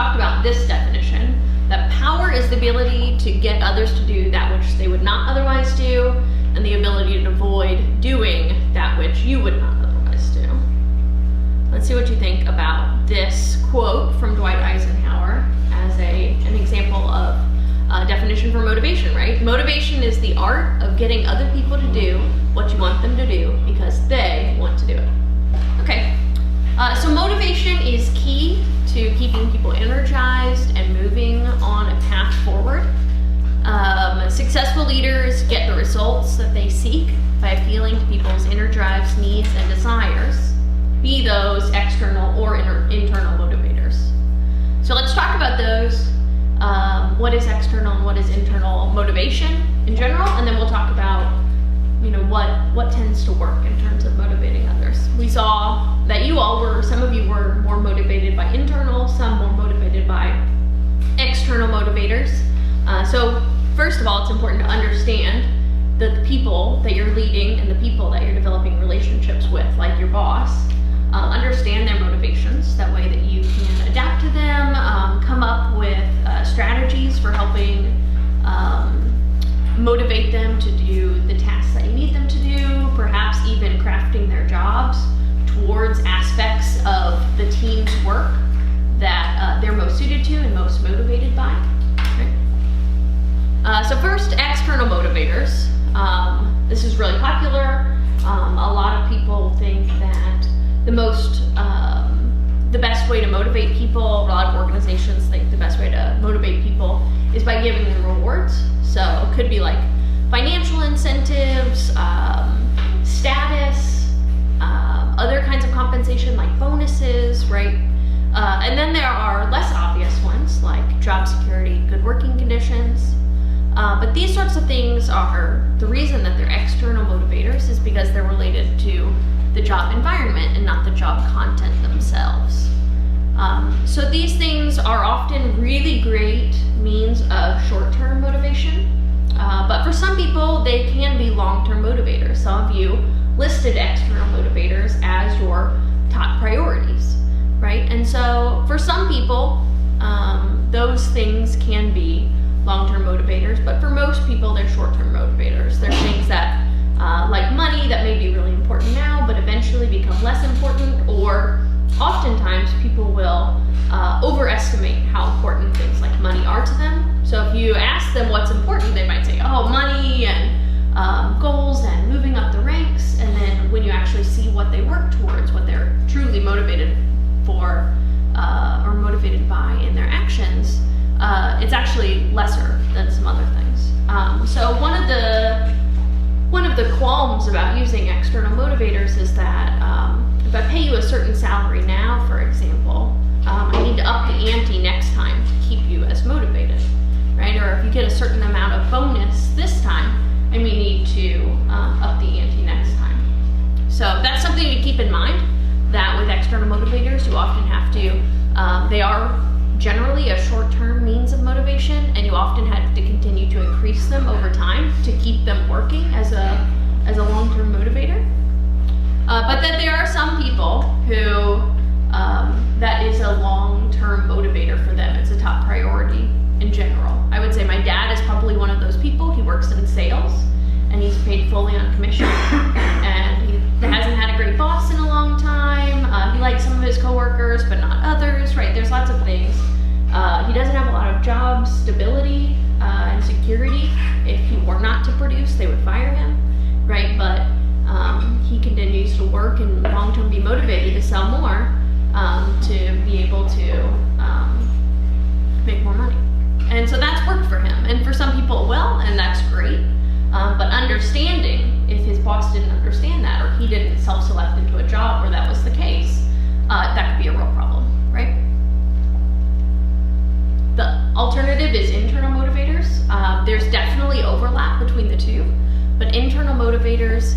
talked about this definition, that power is the ability to get others to do that which they would not otherwise do, and the ability to avoid doing that which you would not otherwise do. Let's see what you think about this quote from Dwight Eisenhower as an example of a definition for motivation, right? Motivation is the art of getting other people to do what you want them to do because they want to do it. Okay, so motivation is key to keeping people energized and moving on a path forward. Successful leaders get the results that they seek by appealing to people's inner drives, needs, and desires, be those external or internal motivators. So let's talk about those. What is external and what is internal motivation in general, and then we'll talk about what tends to work in terms of motivating others. We saw that some of you were more motivated by internal, some more motivated by external motivators. So first of all, it's important to understand that the people that you're leading and the people that you're developing relationships with, like your boss, understand their motivations. That way that you can adapt to them, come up with strategies for helping motivate them to do the tasks that you need them to do, perhaps even crafting their jobs towards aspects of the team's work that they're most suited to and most motivated by. Okay. So first, external motivators. This is really popular. A lot of people think that the best way to motivate people, a lot of organizations think the best way to motivate people is by giving them rewards. So it could be like financial incentives, status, other kinds of compensation like bonuses, right? And then there are less obvious ones like job security, good working conditions. But these sorts of things are, the reason that they're external motivators is because they're related to the job environment and not the job content themselves. So these things are often really great means of short-term motivation, but for some people they can be long-term motivators. Some of you listed external motivators as your top priorities, right? And so for some people, those things can be long-term motivators, but for most people they're short-term motivators. They're things that like money that may be really important now but eventually become less important, or oftentimes people will overestimate how important things like money are to them. So if you ask them what's important, they might say, oh, money and goals and moving up the ranks, and then when you actually see what they work towards, what they're truly motivated for or motivated by in their actions, it's actually lesser than some other things. So one of the qualms about using external motivators is that if I pay you a certain salary now, for example, I need to up the ante next time to keep you as motivated, right? Or if you get a certain amount of bonus this time, I may need to up the ante next time. So that's something to keep in mind, that with external motivators, you often have to, they are generally a short-term means of motivation, and you often have to continue to increase them over time to keep them working as a long-term motivator. But that there are some people who that is a long-term motivator for them. It's a top priority in general. I would say my dad is probably one of those people. He works in sales and he's paid fully on commission, and he hasn't had a great boss in a long time. He likes some of his coworkers but not others, right? There's lots of things. He doesn't have a lot of job stability and security. If he were not to produce, they would fire him, right? But he continues to work and long-term be motivated to sell more, to be able to make more money. And so that's worked for him. And for some people it will, and that's great. But understanding, if his boss didn't understand that, or he didn't self-select into a job where that was the case, that could be a real problem, right? The alternative is internal motivators. There's definitely overlap between the two, but internal motivators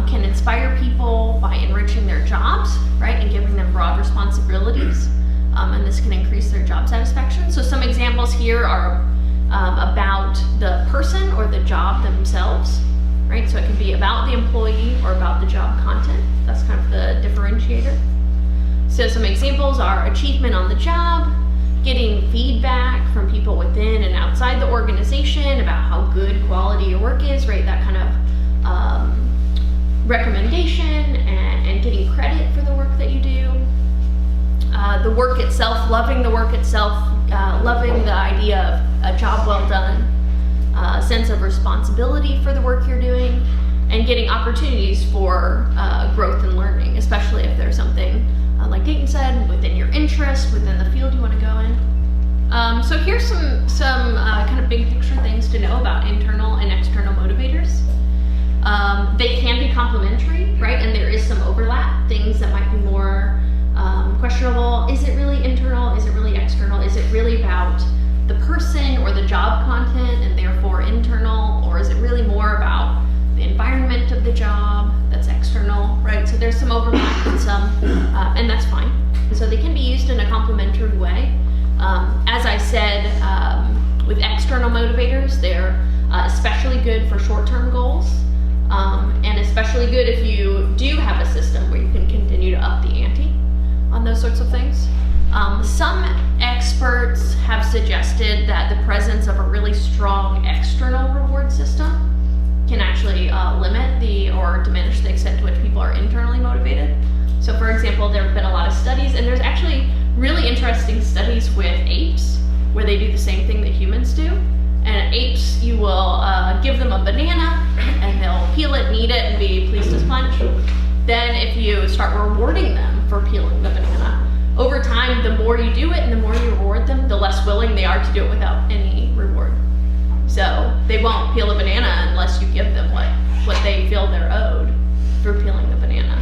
can inspire people by enriching their jobs, right, and giving them broad responsibilities, and this can increase their job satisfaction. So some examples here are about the person or the job themselves, right? So it can be about the employee or about the job content. That's kind of the differentiator. So some examples are achievement on the job, getting feedback from people within and outside the organization about how good quality your work is, right? That kind of recommendation and getting credit for the work that you do. The work itself, loving the work itself, loving the idea of a job well done, a sense of responsibility for the work you're doing, and getting opportunities for growth and learning, especially if there's something, like Dayton said, within your interest, within the field you want to go in. So here's some kind of big picture things to know about internal and external motivators. They can be complementary, right? And there is some overlap, things that might be more questionable. Is it really internal? Is it really external? Is it really about the person or the job content and therefore internal? Or is it really more about the environment of the job that's external, right? So there's some overlap and some, and that's fine. So they can be used in a complementary way. As I said, with external motivators, they're especially good for short-term goals, and especially good if you do have a system where you can continue to up the ante on those sorts of things. Some experts have suggested that the presence of a really strong external reward system can actually limit or diminish the extent to which people are internally motivated. So for example, there have been a lot of studies, and there's actually really interesting studies with apes where they do the same thing that humans do. And apes, you will give them a banana and they'll peel it and eat it and be pleased as punch. Then if you start rewarding them for peeling the banana, over time, the more you do it and the more you reward them, the less willing they are to do it without any reward. So they won't peel a banana unless you give them what they feel they're owed for peeling the banana.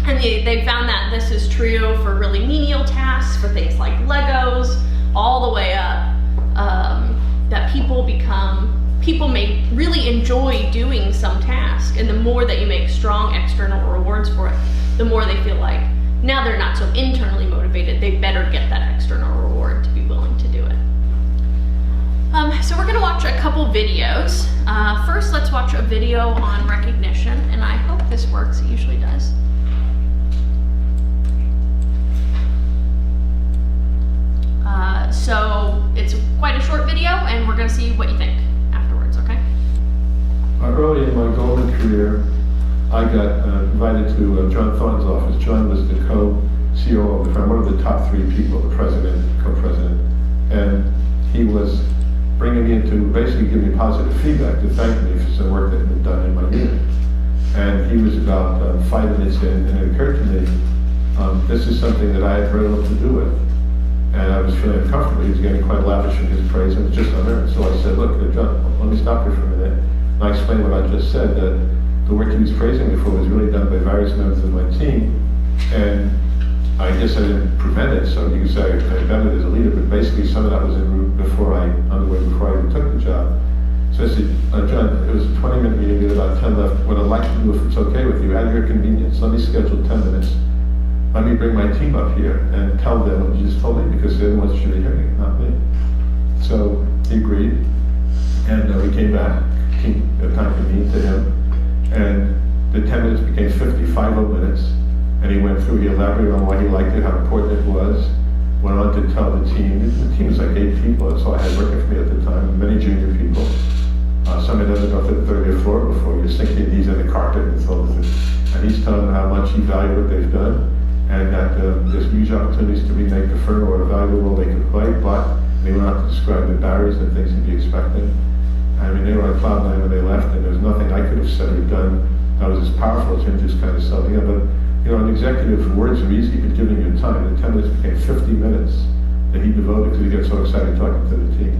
And they found that this is true for really menial tasks, for things like Legos, all the way up, that people may really enjoy doing some task, and the more that you make strong external rewards for it, the more they feel like now they're not so internally motivated, they better get that external reward to be willing to do it. So we're gonna watch a couple videos. First, let's watch a video on recognition, and I hope this works, it usually does. So it's quite a short video, and we're gonna see what you think afterwards, okay? Early in my Goldman career, I got invited to John Thornton's office. John was the co-CEO of the firm, one of the top 3 people, the president, co-president, and he was bringing me in to basically give me positive feedback, to thank me for some work that had been done in my unit. And he was about 5 minutes in, and it occurred to me, this is something that I had very little to do with. And I was feeling uncomfortable. He was getting quite lavish in his praise, and it was just unearned. So I said, look, John, let me stop you for a minute. And I explained what I just said, that the work he was praising me for was really done by various members of my team. And I guess I didn't prevent it, so you could say I prevented it as a leader, but basically some of that was en route before I even took the job. So I said, John, it was a 20-minute meeting, we had about 10 left. What I'd like to do, if it's okay with you, at your convenience, let me schedule 10 minutes. Let me bring my team up here and tell them what you just told me, because they're the ones who should be hearing it, not me. So he agreed, and we came back, time convened to him, and the 10 minutes became 55 minutes, and he went through, he elaborated on why he liked it, how important it was, went on to tell the team was like 8 people, that's all I had working for me at the time, many junior people. Some had never gone to the 30th floor before, you're sinking knees in the carpet and so on. And he's telling them how much he valued what they've done, and that there's huge opportunities to remake the firm or a valuable role they could play, but they went on to describe the barriers and things he'd be expecting. I mean, they were on cloud nine when they left, and there was nothing I could have said or done that was as powerful as him just kind of selling it. But, you know, an executive, words are easy, but giving your time, the 10 minutes became 50 minutes that he devoted because he got so excited talking to the team.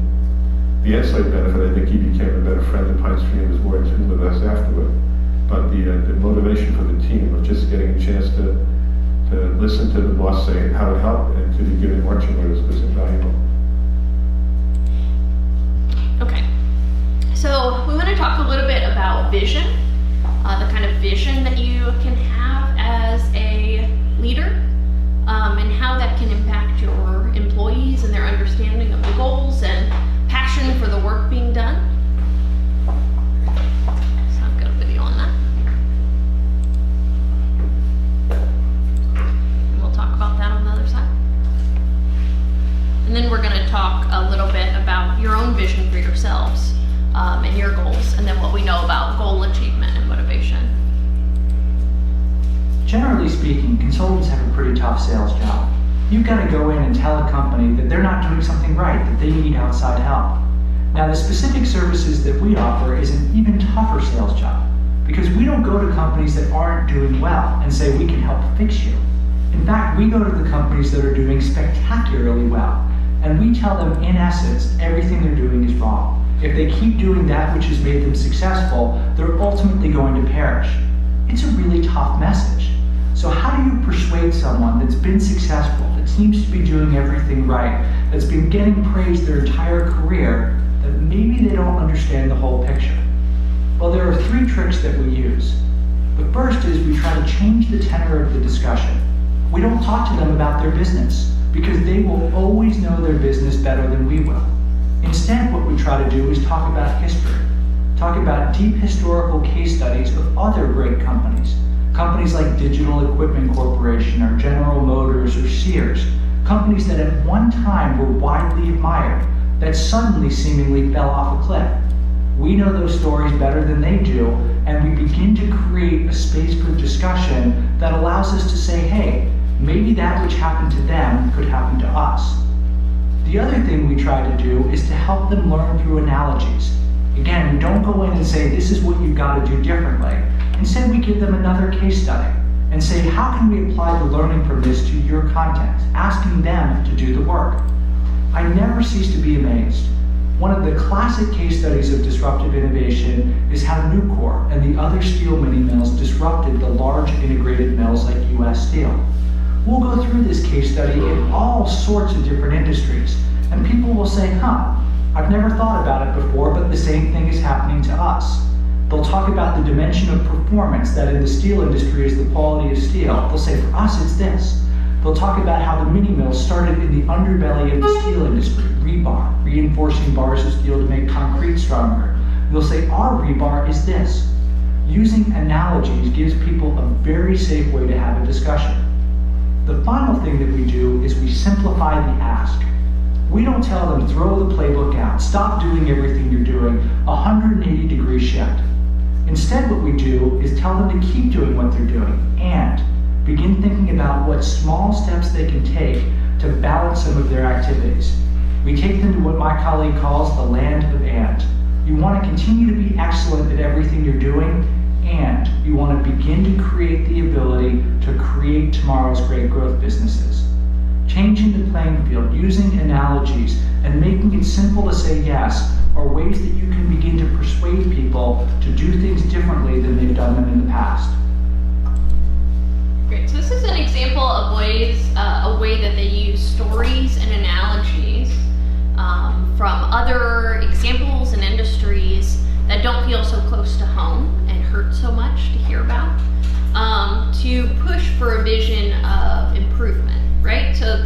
The insight benefit, I think he became a better friend of Pine Stream, was more in tune with us afterward. But the motivation for the team of just getting a chance to listen to the boss say how it helped and to be given marching orders was invaluable. Okay, so we want to talk a little bit about vision, the kind of vision that you can have as a leader, and how that can impact your employees and their understanding of the goals and passion for the work being done. So I've got a video on that. And we'll talk about that on the other side. And then we're consultants have a pretty tough sales job. You've got to go in and tell a company that they're not doing something right, that they need outside help. Now, the specific services that we offer is an even tougher sales job, because we don't go to companies that aren't doing well and say we can help fix you. In fact, we go to the companies that are doing spectacularly well, and we tell them, in essence, everything they're doing is wrong. If they keep doing that which has made them successful, they're ultimately going to perish. It's a really tough message. So how do you persuade someone that's been successful, that seems to be doing everything right, that's been getting praised their entire career, that maybe they don't understand the whole picture? Well, there are 3 tricks that we use. The first is we try to change the tenor of the discussion. We don't talk to them about their business, because they will always know their business better than we will. Instead, what we try to do is talk about history, talk about deep historical case studies of other great companies. Companies like Digital Equipment Corporation or General Motors or Sears, companies that at one time were widely admired, that suddenly seemingly fell off a cliff. We know those stories better than they do, and we begin to create a space for discussion that allows us to say, hey, maybe that which happened to them could happen to us. The other thing we try to do is to help them learn through analogies. Again, we don't go in and say, this is what you've got to do differently. Instead, we give them another case study and say, how can we apply the learning from this to your context, asking them to do the work. I never cease to be amazed. One of the classic case studies of disruptive innovation is how Nucor and the other steel mini mills disrupted the large integrated mills like US Steel. We'll go through this case study in all sorts of different industries, and people will say, I've never thought about it before, but the same thing is happening to us. They'll talk about the dimension of performance that in the steel industry is the quality of steel. They'll say, for us, it's this. They'll talk about how the mini mills started in the underbelly of the steel industry, rebar, reinforcing bars of steel to make concrete stronger. They'll say, our rebar is this. Using analogies gives people a very safe way to have a discussion. The final thing that we do is we simplify the ask. We don't tell them, throw the playbook out, stop doing everything you're doing, 180-degree shift. Instead, what we do is tell them to keep doing what they're doing and begin thinking about what small steps they can take to balance some of their activities. We take them to what my colleague calls the land of and. You want to continue to be excellent at everything you're doing, and you want to begin to create the ability to create tomorrow's great growth businesses. Changing the playing field, using analogies, and making it simple to say yes are ways that you can begin to persuade people to do things differently than they've done them in the past. Great. So this is an example of a way that they use stories and analogies from other examples and industries that don't feel so close to home and hurt so much to hear about, to push for a vision of improvement, right? So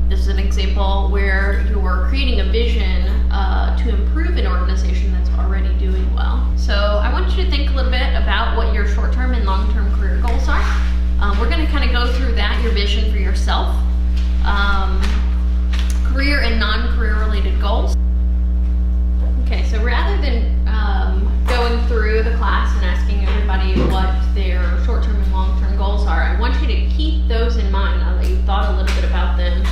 this is an example where you're creating a vision to improve an organization that's already doing well. So I want you to think a little bit about what your short-term and long-term career goals are. We're going to kind of go through that, your vision for yourself, career and non-career related goals. Okay, so rather than going through the class and asking everybody what their short-term and long-term goals are, I want you to keep those in mind now that you've thought a little bit about them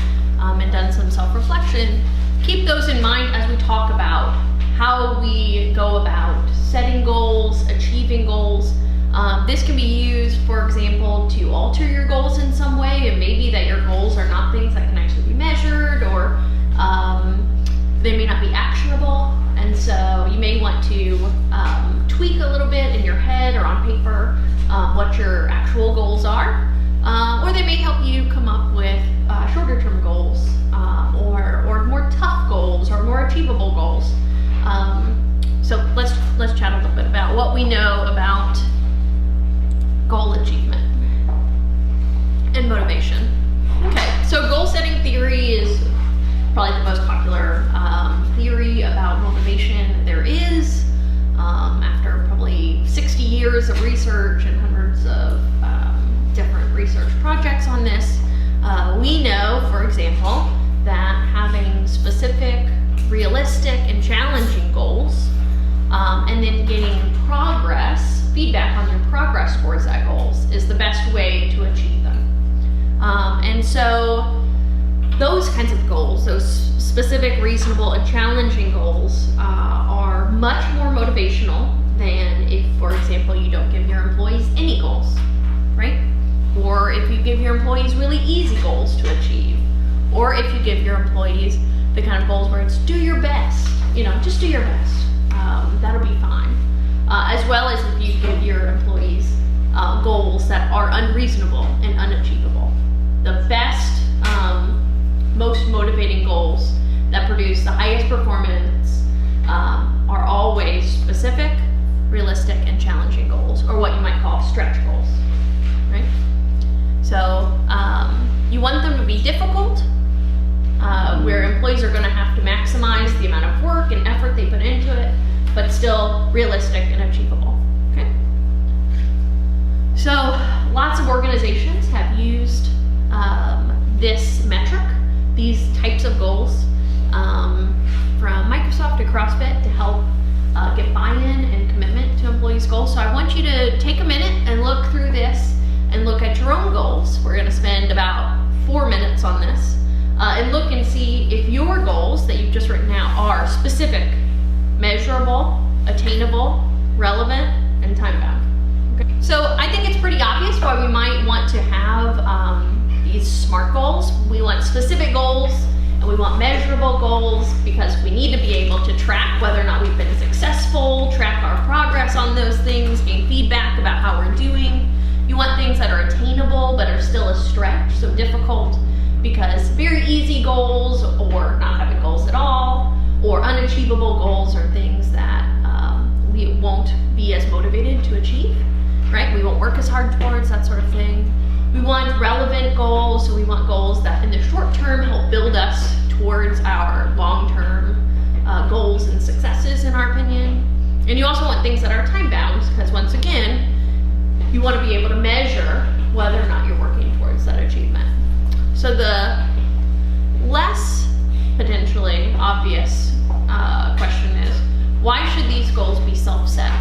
and done some self-reflection. Keep those in mind as we talk about how we go about setting goals, achieving goals. This can be used, for example, to alter your goals in some way, and maybe that your goals are not things that can actually be measured, or they may not be actionable, and so you may want to tweak a little bit in your head or on paper what your actual goals are, or they may help you come up with shorter term goals or more tough goals or more achievable goals. So let's chat a little bit about what we know about goal achievement and motivation. Okay, so goal setting theory is probably the most popular theory about motivation there is. After probably 60 years of research and hundreds of different research projects on this, we know, for example, that having specific, realistic, and challenging goals, and then getting feedback on your progress towards that goals is the best way to achieve them. And so those kinds of goals, those specific, reasonable, and challenging goals are much more motivational than if, for example, you don't give your employees any goals, right? Or if you give your employees really easy goals to achieve. Or if you give your employees the kind of goals where it's do your best, just do your best. That'll be fine. As well as if you give your employees goals that are unreasonable and unachievable. The best, most motivating goals that produce the highest performance are always specific, realistic, and challenging goals, or what you might call stretch goals, right? So you want them to be difficult, where employees are going to have to maximize the amount of work and effort they put into it, but still realistic and achievable, okay? So lots of organizations have used this metric, these types of goals, from Microsoft to CrossFit to help get buy-in and commitment to employees' goals. So I want you to take a minute and look through this and look at your own goals. We're going to spend about 4 minutes on this, and look and see if your goals that you've just written out are specific, measurable, attainable, relevant, and time-bound. Okay. So I think it's pretty obvious why we might want to have these SMART goals. We want specific goals, and we want measurable goals because we need to be able to track whether or not we've been successful, track our progress on those things, gain feedback about how we're doing. You want things that are attainable but are still a stretch, so difficult, because very easy goals or not having goals at all, or unachievable goals are things that we won't be as motivated to achieve, right? We won't work as hard towards, that sort of thing. We want relevant goals, so we want goals that in the short term help build us towards our long-term goals and successes, in our opinion. And you also want things that are time-bound, because once again, you want to be able to measure whether or not you're working towards that achievement. So the less potentially obvious question is, why should these goals be self-set?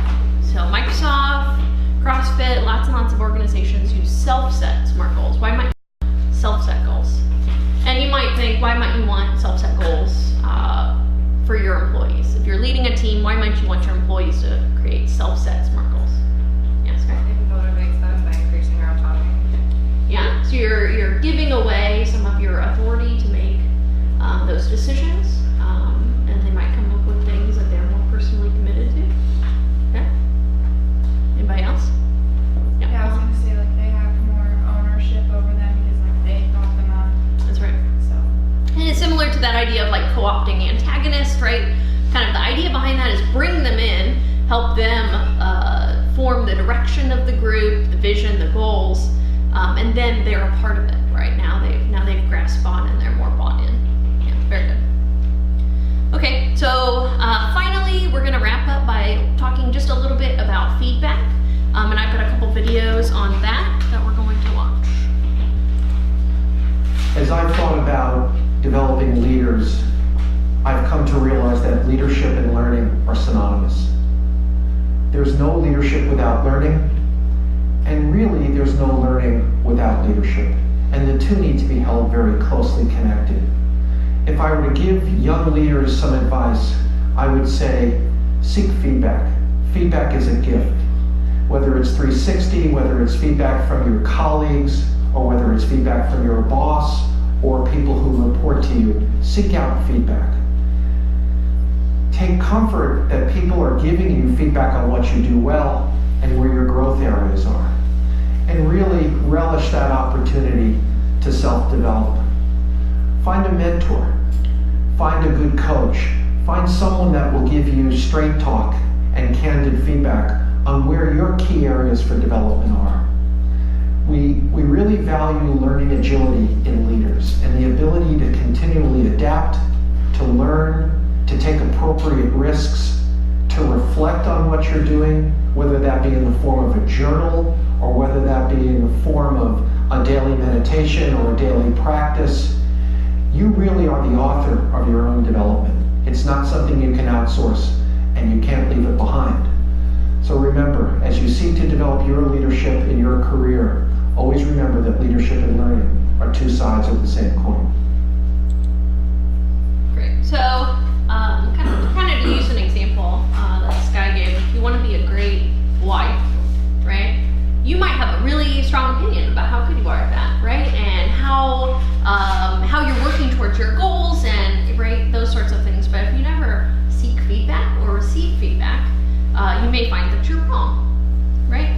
So Microsoft, CrossFit, lots and lots of organizations use self-set SMART goals. Why might you want self-set goals? And you might think, why might you want self-set goals for your employees? If you're leading a team, why might you want your employees to create self-set SMART goals? Yes, Scott? It motivates them by increasing their autonomy. Yeah, so you're giving away some of your authority to make those decisions, and they might come up with things that they're more personally committed to. Okay? Anybody else? Yeah, I was gonna say, like, they have more ownership over them because, like, they thought them up. That's right. So And it's similar to that idea of like co-opting antagonists, right? Kind of the idea behind that is bring them in, help them form the direction of the group, the vision, the goals, and then they're a part of it, right? Now they've grasped on and they're more bought in. Yeah, very good. Okay, so finally we're gonna wrap up by talking just a little bit about feedback. And I've got a couple videos on that we're going to watch. As I've thought about developing leaders, I've come to realize that leadership and learning are synonymous. There's no leadership without learning, and really there's no learning without leadership. And the two need to be held very closely connected. If I were to give young leaders some advice, I would say, seek feedback. Feedback is a gift. Whether it's 360, whether it's feedback from your colleagues, or whether it's feedback from your boss, or people who report to you, seek out feedback. Take comfort that people are giving you feedback on what you do well and where your growth areas are. And really relish that opportunity to self-develop. Find a mentor, find a good coach, find someone that will give you straight talk and candid feedback on where your key areas for development are. We really value learning agility in leaders and the ability to continually adapt, to learn, to take appropriate risks, to reflect on what you're doing, whether that be in the form of a journal or whether that be in the form of a daily meditation or a daily practice. You really are the author of your own development. It's not something you can outsource and you can't leave it behind. So remember, as you seek to develop your leadership in your career, always remember that leadership and learning are two sides sides of the same coin. Great. So, kind of to use an example that Sky gave, if you want to be a great wife, right? You might have a really strong opinion about how good you are at that, right? And how you're working towards your goals and right those sorts of things. But if you never seek feedback or receive feedback, you may find that you're wrong, right?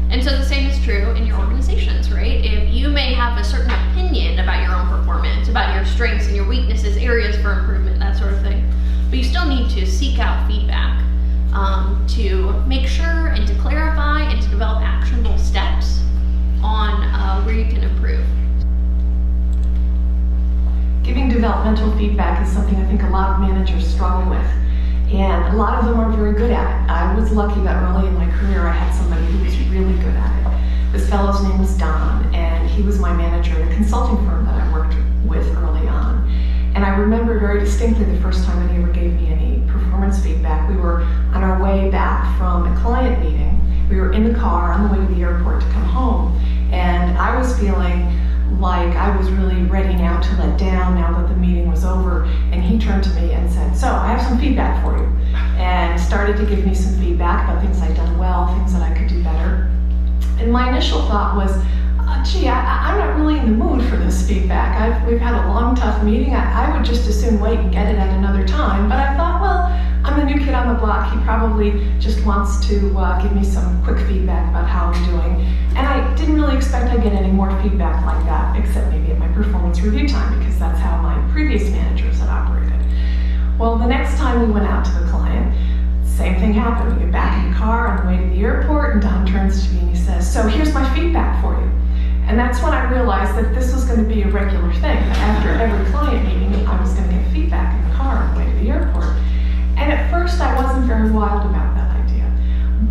And so the same is true in your organizations, right? If you may have a certain opinion about your own performance, about your strengths and your weaknesses, areas for improvement, that sort of thing, but you still need to seek out feedback to make sure and to clarify and to develop actionable steps on where you can improve. Giving developmental feedback is something I think a lot of managers struggle with, and a lot of them are very good at it. I was lucky that early in my career I had somebody who was really good at it. This fellow's name was Don, and he was my manager at a consulting firm that I worked with early on. And I remember very distinctly the first time that he ever gave me any performance feedback. We were on our way back from a client meeting. We were in the car on the way to the airport to come home, and I was feeling like I was really ready now to let down now that the meeting was over. And he turned to me and said, "So I have some feedback for you," and started to give me some feedback about things I'd done well, things that I could do better. And my initial thought was, gee, I'm not really in the mood for this feedback. We've had a long, tough meeting. I would just as soon wait and get it at another time. But I thought, well, I'm the new kid on the block. He probably just wants to give me some quick feedback about how I'm doing. And I didn't really expect I'd get any more feedback like that, except maybe at my performance review time, because that's how my previous managers had operated. Well, the next time we went out to the client, same thing happened. We get back in the car on the way to the airport, and Don turns to me and he says, "So here's my feedback for you." And that's when I realized that this was going to be a regular thing, that after every client meeting, I was going to get feedback in the car on the way to the airport. And at first, I wasn't very wild about that idea.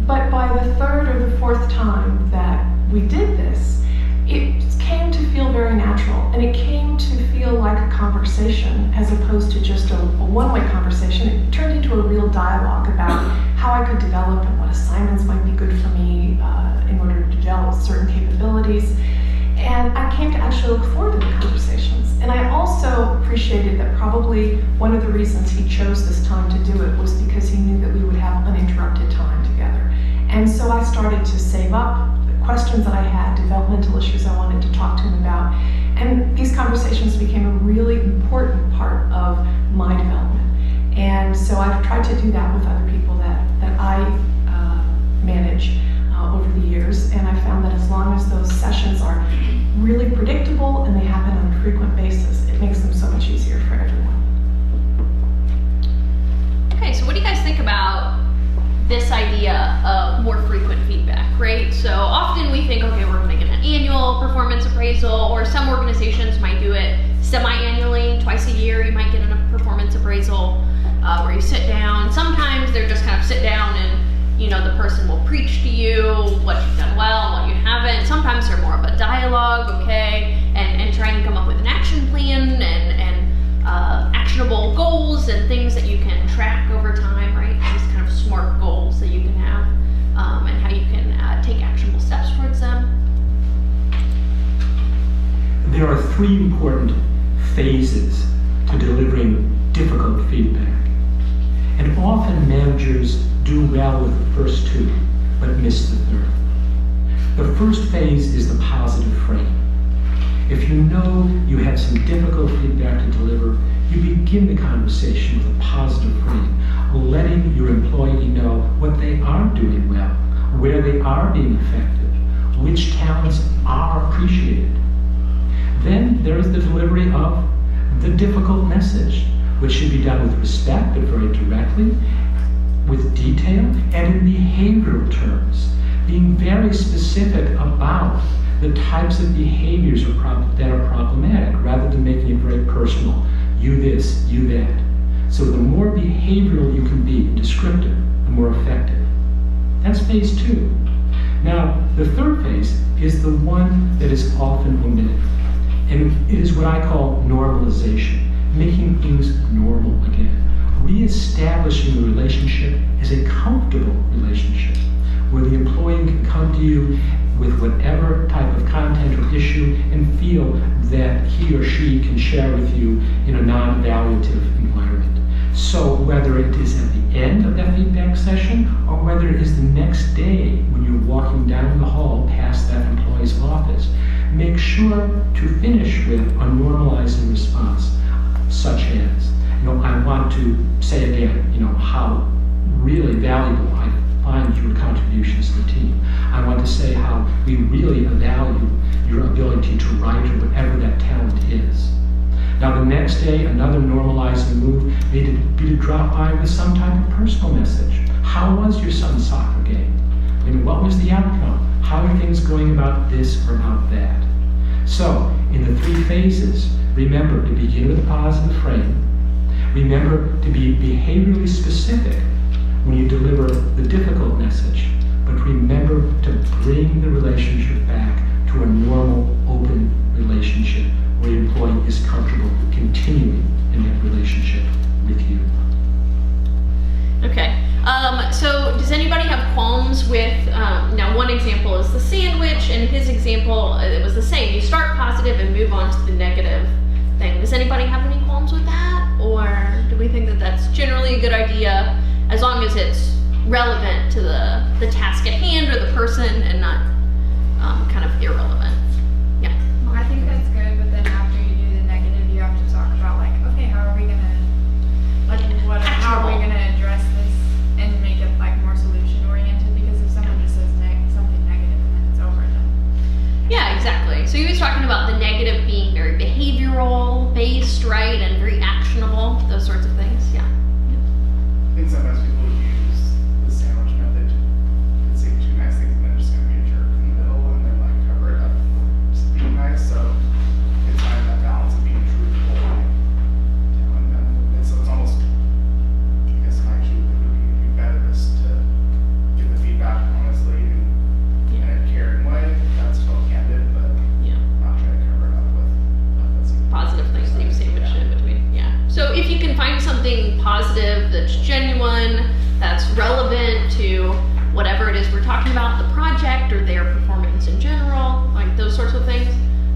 But by the third or the fourth time that we did this, it came to feel very natural, and it came to feel like a conversation as opposed to just a one-way conversation. It turned into a real dialogue about how I could develop and what assignments might be good for me in order to develop certain capabilities. And I came to actually look forward to the conversations. And I also appreciated that probably one of the reasons he chose this time to do it was because he knew that we would have uninterrupted time together. And so I started to save up the questions that I had, developmental issues I wanted to talk to him about. And these conversations became a really important part of my development. And so I've tried to do that with other people that I manage over the years, and I found that as long as those sessions are really predictable and they happen on a frequent basis, it makes them so much easier for everyone. Okay, so what do you guys think about this idea of more frequent feedback, right? So often we think, okay, we're gonna get an annual performance appraisal, or some organizations might do it semi-annually, twice a year you might get a performance appraisal where you sit down. Sometimes they're just kind of sit down and the person will preach to you what you've done well, what you haven't. Sometimes they're more of a dialogue, okay, and trying to come up with an action plan and actionable goals and things that you can track over time, right? These kind of SMART goals that you can have, and how you can take actionable steps towards them. There are three important phases to delivering difficult feedback. And often managers do well with the first two, but miss the third. The first phase is the positive frame. If you know you have some difficult feedback to deliver, you begin the conversation with a positive frame, letting your employee know what they are doing well, where they are being effective, which talents are appreciated. Then there's the delivery of the difficult message, which should be done with respect, but very directly, with detail, and in behavioral terms, being very specific about the types of behaviors that are problematic, rather than making it very personal. You this, you that. So the more behavioral you can be, descriptive, the more effective. That's phase two. Now, the third phase is the one that is often omitted, and it is what I call normalization. Making things normal again. Reestablishing the relationship as a comfortable relationship where the employee can come to you with whatever type of content or issue and feel that he or she can share with you in a non-evaluative environment. So whether it is at the end of that feedback session or whether it is the next day when you're walking down the hall past that employee's office, make sure to finish with a normalizing response, such as, I want to say again, how really valuable I find your contributions to the team. I want to say how we really value your ability to write or whatever that talent is. Now the next day, another normalizing move may be to drop by with some type of personal message. How was your son's soccer game? What was the outcome? How are things going about this or about that? So, in the 3 phases, remember to begin with a positive frame. Remember to be behaviorally specific when you deliver the difficult message, but remember to bring the relationship back to a normal, open relationship where your employee is comfortable continuing in that relationship with you. Okay. So does anybody have qualms with, now one example is the sandwich, and his example, it was the same. You start positive and move on to the negative thing. Does anybody have any qualms with that? Or do we think that that's generally a good idea as long as it's relevant to the task at hand or the person and not kind of irrelevant? Yeah. I think that's good, but then after you do the negative, you have to talk about okay, how are we gonna, how are we gonna address this and make it more solution oriented? Because if someone just says something negative and then it's over, then Yeah, exactly. So he was talking about the negative being very behavioral based, right, and very actionable, those sorts of things. Yeah. I think sometimes people use the sandwich method to say 2 nice things and then just gonna be a jerk in the middle and then cover it up just being nice. So it's finding that balance of being truthful and telling them. It's almost, I guess my issue would be better is to give the feedback honestly and in a caring way. That's still candid, but Yeah. not trying to cover it up with Positive things that you sandwiched in between. Yeah. So if you can find something positive that's genuine, that's relevant to whatever it is we're talking about, the project or their performance in general, those sorts of things,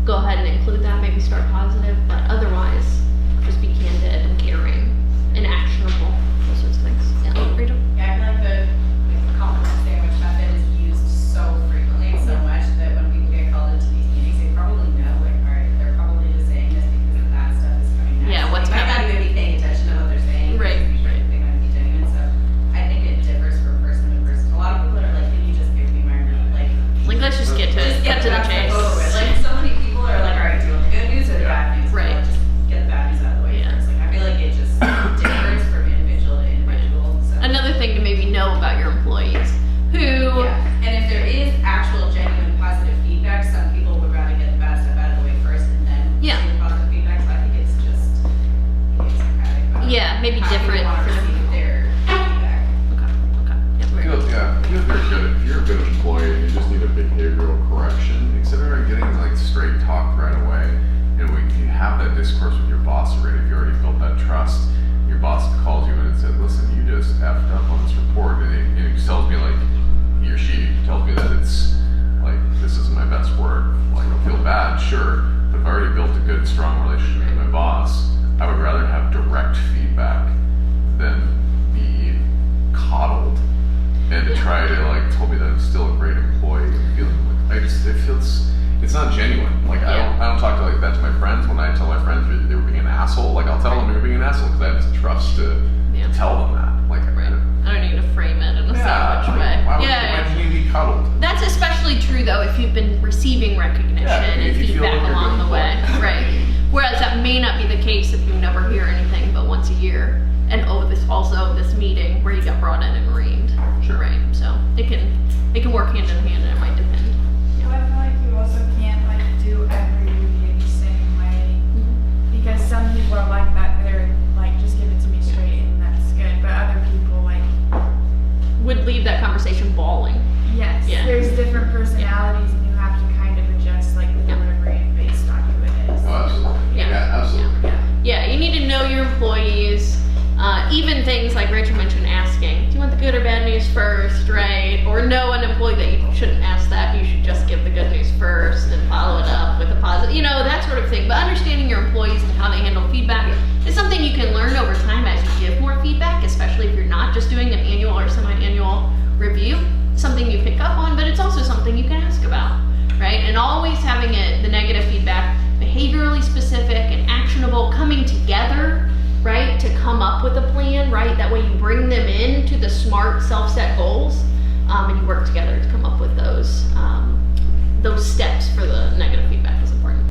go ahead and include that. Maybe start positive, but otherwise, just be candid and caring and actionable. Those sorts of things. Yeah. Rachel? Yeah, I feel like the compliment sandwich method is used so frequently, so much that when people get called into these meetings, they probably know, all right, they're probably just saying this because that stuff is coming next. Yeah, what's they might not coming. even be paying attention to what they're saying. Right, because right. They might be genuine. So I think it differs from person to person. A lot of people are like, can you just give me my Let's just get to it. Get to the chase. So many people are like, all right, do you want the good news or the bad news? Right. Well, just get the bad news out of the way Yeah. first. I feel like it just differs from individual to individual. So. Another thing to maybe know about your employees who Yeah, and if there is actual genuine positive feedback, some people would rather get the bad stuff out of the way first and then Yeah. see the positive feedback. So I think it's just idiosyncratic about Yeah, maybe how different people want for to different receive their feedback. Okay. Yeah. If you're if you're a good employee and you just need a behavioral correction, consider getting straight talk right away. You have that discourse with your boss already. If you already built that trust, your boss calls you in and said, "Listen, you just effed up on this report," and he tells me he or she tells me that it's this isn't my best work. I feel bad, sure, but if I already built a good, strong relationship with my boss, I would rather have direct feedback than be coddled and to try to tell me that I'm still a great employee and feeling it's not genuine. I don't talk that to my friends when I tell my friends they were being an asshole. I'll tell them they're being an asshole because I have the trust to tell them that. I don't need to frame it in a sandwich way. Why would you need to be cuddled? That's especially true though if you've been receiving recognition and if you feel feedback like you're along doing the way. well. Right. Whereas that may not be the case if you never hear anything but once a year. And this meeting where you got brought in and reamed. Sure. Right. So it can work hand in hand and it might depend. Well, I feel like you also can't do every review the same way because some people are like that. They're just give it to me straight and that's good. But other people Would leave that conversation bawling. yes, Yeah. there's different personalities and you have to kind of adjust the delivery based on who it is. Oh, absolutely. Yeah. Absolutely. Yeah, you need to know your employees. Even things like Rachel mentioned asking, do you want the good or bad news first, right? Or know an employee that you shouldn't ask that. You should just give the good news first and follow it up with a positive, you know, that sort of thing. But understanding your employees and how they handle feedback is something you can learn over time as you give more feedback, especially if you're not just doing an annual or semi-annual review. Something you pick up on, but it's also something you can ask about, right? And always having the negative feedback behaviorally specific and actionable, coming together, right, to come up with a plan, right? That way you bring them into the SMART self-set goals, and you work together to come up with those steps for the negative feedback.